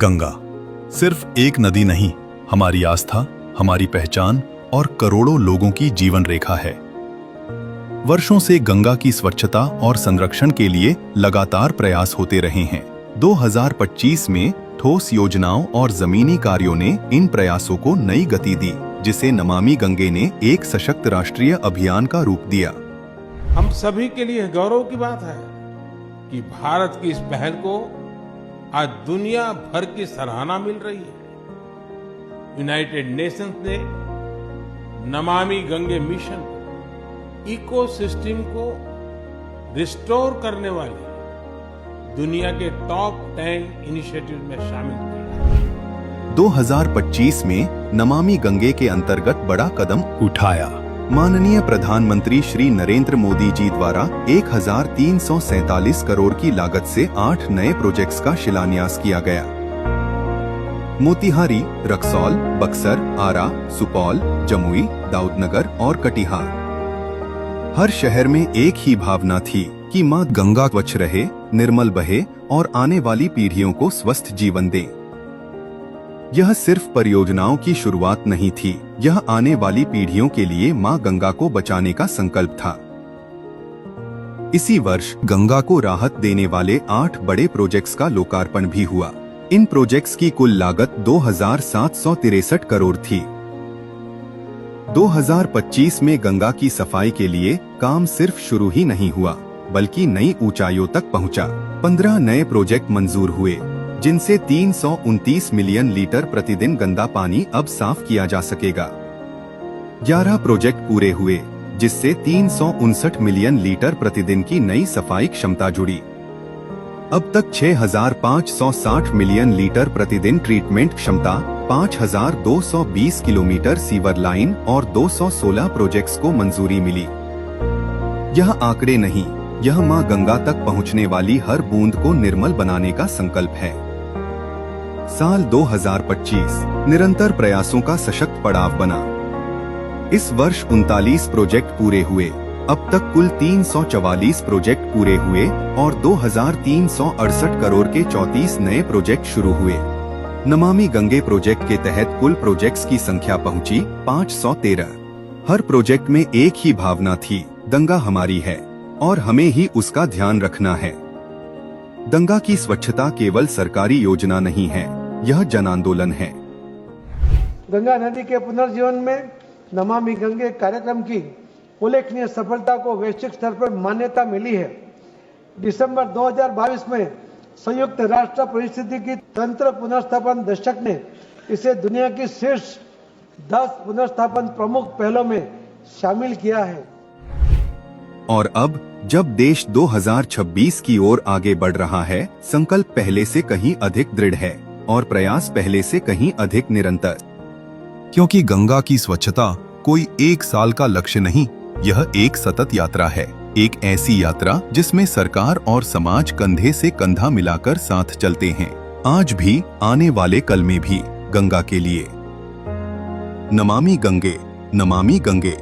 गंगा सिर्फ एक नदी नहीं, हमारी आस्था, हमारी पहचान और करोड़ों लोगों की जीवन रेखा है। वर्षों से गंगा की स्वच्छता और संरक्षण के लिए लगातार प्रयास होते रहे हैं। 2025 में ठोस योजनाओं और जमीनी कार्यों ने इन प्रयासों को नई गति दी, जिसे नमामि गंगे ने एक सशक्त राष्ट्रीय अभियान का रूप दिया। हम सभी के लिए गौरव की बात है कि भारत की इस पहल को आज दुनिया भर की सराहना मिल रही है। यूनाइटेड नेशंस ने नमामि गंगे मिशन इकोसिस्टम को रिस्टोर करने वाले दुनिया के टॉप 10 इनिशिएटिव में शामिल किया। 2025 में नमामि गंगे के अंतर्गत बड़ा कदम उठाया। माननीय प्रधानमंत्री श्री नरेंद्र मोदी जी द्वारा 1347 करोड़ की लागत से 8 नए प्रोजेक्ट्स का शिलान्यास किया गया। मोतिहारी, रक्सौल, बक्सर, आरा, सुपौल, जमुई, दाऊदनगर और कटिहार। हर शहर में एक ही भावना थी कि मां गंगा स्वच्छ रहे, निर्मल बहे और आने वाली पीढ़ियों को स्वस्थ जीवन दे। यह सिर्फ परियोजनाओं की शुरुआत नहीं थी, यह आने वाली पीढ़ियों के लिए मां गंगा को बचाने का संकल्प था। इसी वर्ष गंगा को राहत देने वाले 8 बड़े प्रोजेक्ट्स का लोकार्पण भी हुआ। इन प्रोजेक्ट्स की कुल लागत 2763 करोड़ थी। 2025 में गंगा की सफाई के लिए काम सिर्फ शुरू ही नहीं हुआ, बल्कि नई ऊंचाइयों तक पहुंचा। 15 नए प्रोजेक्ट मंजूर हुए, जिनसे 329 मिलियन लीटर प्रतिदिन गंदा पानी अब साफ किया जा सकेगा। 11 प्रोजेक्ट पूरे हुए, जिससे 359 मिलियन लीटर प्रतिदिन की नई सफाई क्षमता जुड़ी। अब तक 6560 मिलियन लीटर प्रतिदिन ट्रीटमेंट क्षमता, 5220 किलोमीटर सीवर लाइन और 216 प्रोजेक्ट्स को मंजूरी मिली। यह आंकड़े नहीं, यह मां गंगा तक पहुंचने वाली हर बूंद को निर्मल बनाने का संकल्प है। साल 2025 निरंतर प्रयासों का सशक्त पड़ाव बना। इस वर्ष 39 प्रोजेक्ट पूरे हुए। अब तक कुल 344 प्रोजेक्ट पूरे हुए और 2368 करोड़ के 34 नए प्रोजेक्ट शुरू हुए। नमामि गंगे प्रोजेक्ट के तहत कुल प्रोजेक्ट्स की संख्या पहुंची 513। हर प्रोजेक्ट में एक ही भावना थी, गंगा हमारी है और हमें ही उसका ध्यान रखना है। गंगा की स्वच्छता केवल सरकारी योजना नहीं है, यह जन आंदोलन है। गंगा नदी के पुनर्जीवन में नमामि गंगे कार्यक्रम की उल्लेखनीय सफलता को वैश्विक स्तर पर मान्यता मिली है। दिसंबर 2022 में संयुक्त राष्ट्र पारिस्थितिकी तंत्र पुनर्स्थापन दशक ने इसे दुनिया की शीर्ष 10 पुनर्स्थापन प्रमुख पहलों में शामिल किया है। और अब जब देश 2026 की ओर आगे बढ़ रहा है, संकल्प पहले से कहीं अधिक दृढ़ है और प्रयास पहले से कहीं अधिक निरंतर। क्योंकि गंगा की स्वच्छता कोई एक साल का लक्ष्य नहीं, यह एक सतत यात्रा है। एक ऐसी यात्रा जिसमें सरकार और समाज कंधे से कंधा मिलाकर साथ चलते हैं, आज भी, आने वाले कल में भी, गंगा के लिए। नमामि गंगे, नमामि गंगे।